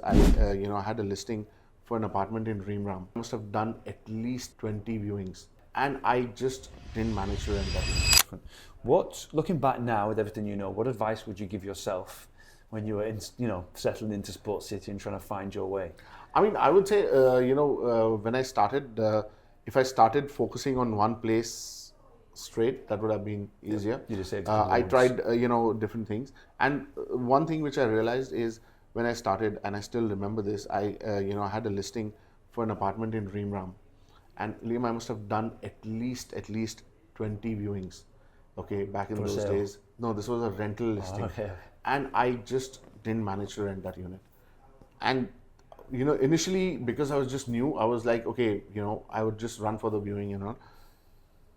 I had a listing for an apartment in Dreamram. I must have done at least 20 viewings, and I just didn't manage to rent that. Looking back now with everything you know, what advice would you give yourself when you were settling into Sports City and trying to find your way? I mean, I would say, when I started, if I started focusing on one place straight, that would have been easier. You just saved I tried, different things. And one thing which I realized is when I started, and I still remember this, I had a listing for an apartment in Dreamram. And Liam, I must have done at least 20 viewings, okay, back in For those sale? days. No, this was a rental listing. okay. And I just didn't manage to rent that unit. And initially, because I was just new, I was like, okay, I would just run for the viewing.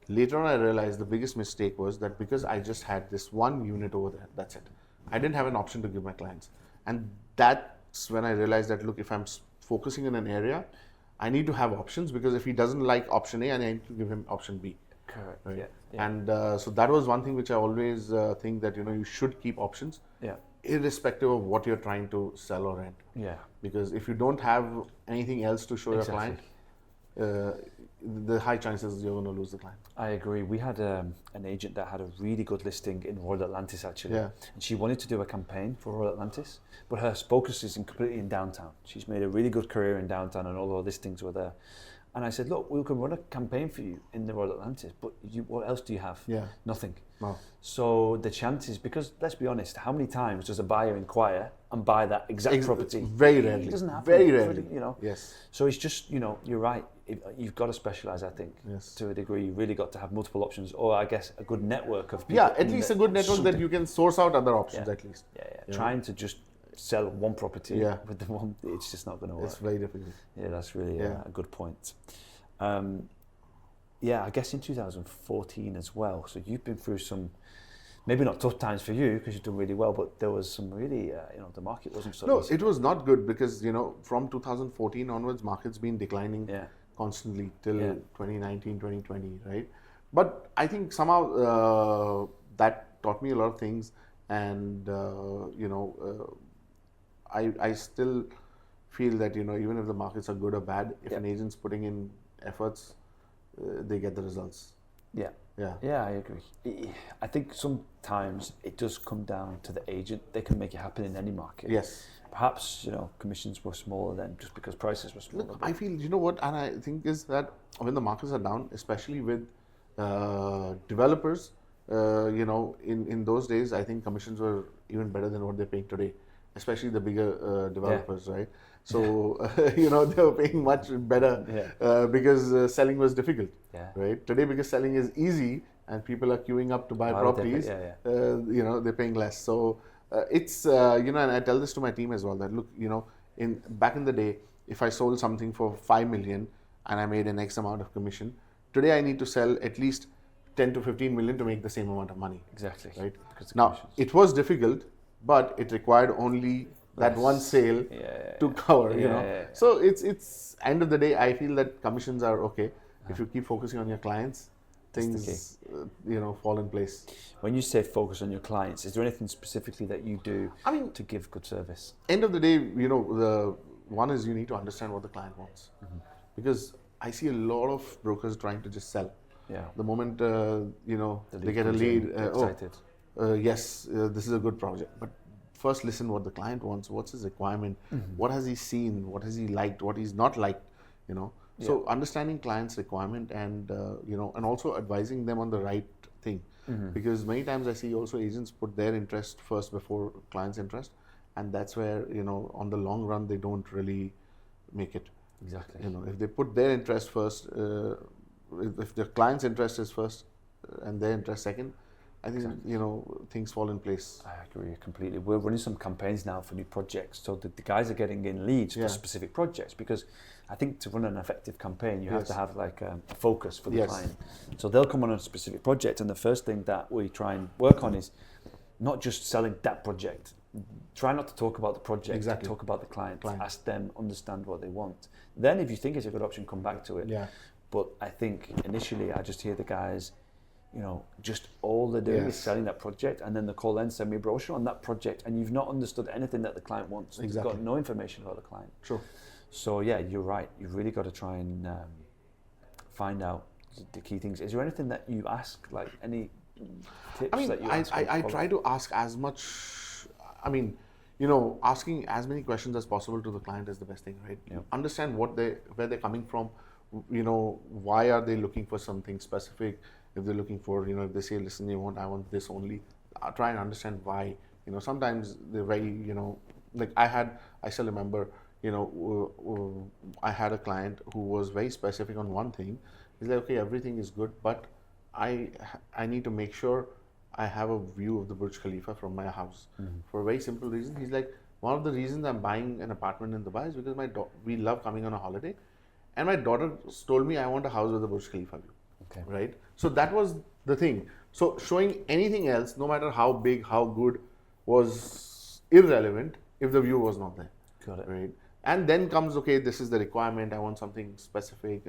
Later on, I realized the biggest mistake was that because I just had this one unit over there, that's it. I didn't have an option to give my clients. And that's when I realized that, look, if I'm focusing in an area, I need to have options, because if he doesn't like option A, I need to give him option B. Correct. Right? Yeah. And so that was one thing which I always think that, you should keep options, Yeah. irrespective of what you're trying to sell or rent. Yeah. Because if you don't have anything else to show Exactly. your client, the high chances you're going to lose the client. I agree. We had an agent that had a really good listing in Royal Atlantis, actually. Yeah. And she wanted to do a campaign for Royal Atlantis, but her focus is completely in downtown. She's made a really good career in downtown, and all her listings were there. And I said, look, we can run a campaign for you in the Royal Atlantis, but what else do you have? Yeah. Nothing. No. So the chances, because let's be honest, how many times does a buyer inquire and buy that exact property? Very rarely. It doesn't happen. Very rarely. Yes. So it's just, you're right. You've got to specialise, I think, Yes. to a degree. You really got to have multiple options, or I guess a good network of people. Yeah, at least a good network that you can source out other options Yeah. at least. Yeah. Trying to just sell one property Yeah. with the one, it's just not going to work. It's very difficult. Yeah, that's really Yeah. a good point. I guess in 2014 as well. So you've been through some, maybe not tough times for you because you've done really well, but there was some really, the market wasn't so No, easy. it was not good because, from 2014 onwards, market's been declining Yeah. constantly till Yeah. 2019, 2020, right? But I think somehow that taught me a lot of things, and I still feel that even if the markets are good or bad, if an agent's putting in efforts, they get the results. Yeah. Yeah. Yeah, I agree. I think sometimes it does come down to the agent. They can make it happen in any market. Yes. Perhaps, commissions were smaller then just because prices were smaller. Look, I feel, what, and I think is that when the markets are down, especially with developers, in those days, I think commissions were even better than what they're paying today, especially the bigger developers, right? So, they were paying much better because selling was difficult, right? Today, because selling is easy and people are queuing up to buy properties, they're paying less. So, it's, and I tell this to my team as well, that look, back in the day, if I sold something for 5 million and I made an X amount of commission, today I need to sell at least 10 to 15 million to make the same amount of money. Exactly. Right? Now, it was difficult, but it required only that one sale to cover, So it's end of the day, I feel that commissions are okay. If you keep focusing on your clients, things, fall in place. When you say focus on your clients, is there anything specifically that you do to give good service? End of the day, the one is you need to understand what the client wants. Because I see a lot of brokers trying to just sell. Yeah. The moment, they get a lead, excited. Yes, this is a good project. But first listen what the client wants, what's his requirement, what has he seen, what has he liked, what he's not liked, So understanding clients' requirement and, and also advising them on the right thing. Because many times I see also agents put their interest first before client's interest. And that's where, on the long run, they don't really make it. Exactly. If they put their interest first, if the client's interest is first and their interest second, I think, things fall in place. I agree completely. We're running some campaigns now for new projects. So the guys are getting in leads for specific projects, because I think to run an effective campaign, you have to have like a focus for the client. So they'll come on a specific project, and the first thing that we try and work on is not just selling that project. Try not to talk about the project, talk about the client. Ask them, understand what they want. Then if you think it's a good option, come back to it. Yeah. But I think initially I just hear the guys, just all they're doing is Yes. selling that project, and then they call and send me a brochure on that project, and you've not understood anything that the client wants. Exactly. You've got no information about the client. True. So yeah, you're right. You've really got to try and find out the key things. Is there anything that you ask, like any tips I mean, that you ask? I try to ask as much. I mean, asking as many questions as possible to the client is the best thing, right? Yeah. Understand where they're coming from. Why are they looking for something specific? If they're looking for, if they say, listen, I want this only. Try and understand why. Sometimes they're very, like I still remember, I had a client who was very specific on one thing. He's like, okay, everything is good, but I need to make sure I have a view of the Burj Khalifa from my house. For a very simple reason. He's like, one of the reasons I'm buying an apartment in Dubai is because we love coming on a holiday, and my daughter told me I want a house with a Burj Khalifa view. Okay. Right? So that was the thing. So showing anything else, no matter how big, how good, was irrelevant if the view was not there. Got it. Right? And then comes, okay, this is the requirement, I want something specific,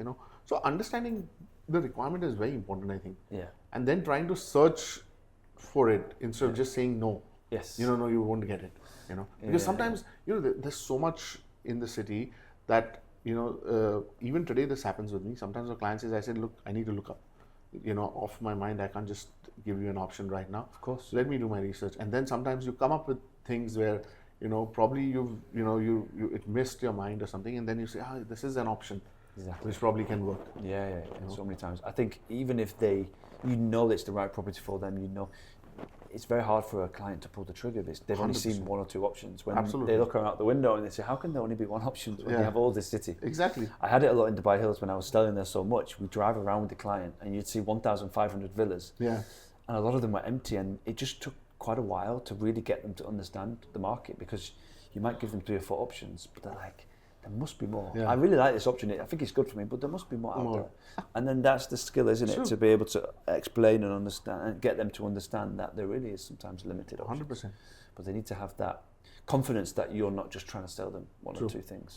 So understanding the requirement is very important, I think. Yeah. And then trying to search for it instead of just saying no. Yes. No, you won't get it. Because sometimes, there's so much in the city that, even today this happens with me. Sometimes a client says, I said, look, I need to look up. Off my mind, I can't just give you an option right now. Of course. Let me do my research. And then sometimes you come up with things where, probably you it missed your mind or something, and then you say, this is an option. Exactly. Which probably can work. Yeah. So many times. I think even if that it's the right property for them, it's very hard for a client to pull the trigger. They've only 100%. seen one or two options. When Absolutely. they look out the window and they say, how can there only be one option when you have all this city? Exactly. I had it a lot in Dubai Hills when I was selling there so much. We drive around with the client and you'd see 1,500 villas. Yeah. And a lot of them were empty, and it just took quite a while to really get them to understand the market, because you might give them 3 or 4 options, but they're like, there must be more. Yeah. I really like this option. I think it's good for me, but there must be more out there. And then that's the skill, isn't it? True. To be able to explain and understand and get them to understand that there really is sometimes limited options. 100%. But they need to have that confidence that you're not just trying to sell them one or two things.